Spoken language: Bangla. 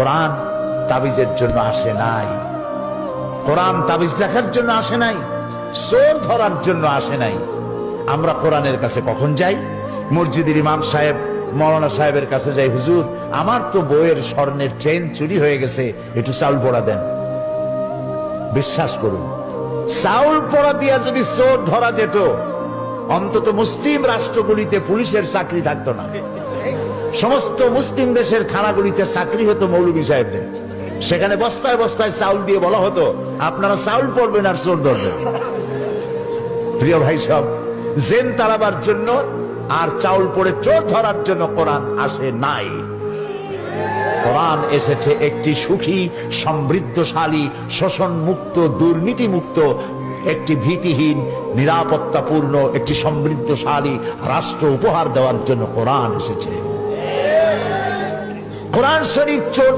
কোরআন তাবিজের জন্য আসে নাই, কোরআন তাবিজ দেখার জন্য আসে নাই, চোর ধরার জন্য আসে নাই। আমরা কোরআনের কাছে কখন যাই? মসজিদের ইমাম সাহেব মৌলানা সাহেবের কাছে যাই, হুজুর আমার তো বইয়ের স্বর্ণের চেন চুরি হয়ে গেছে, একটু চাউল পোড়া দেন। বিশ্বাস করুন, চাউল পোড়া দিয়া যদি চোর ধরা যেত, অন্তত মুসলিম রাষ্ট্রগুলিতে পুলিশের চাকরি থাকতো না। সমস্ত মুসলিম দেশের খানাগুলিতে চাকরি হতো মৌলভী সাহেবদের। সেখানে বস্তায় বস্তায় চাউল দিয়ে বলা হতো, আপনারা চাউল পড়বেন আর চোর ধরবেন। প্রিয় ভাই সব, জেন তাড়াবার জন্য আর চাউল পড়ে চোর ধরার জন্য কোরআন আসে নাই। কোরআন এসেছে একটি সুখী, সমৃদ্ধশালী, শোষণ মুক্ত, দুর্নীতি মুক্ত, একটি ভীতিহীন, নিরাপত্তাপূর্ণ, একটি সমৃদ্ধশালী রাষ্ট্র উপহার দেওয়ার জন্য কোরআন এসেছে। কোরআন শরীফ চোর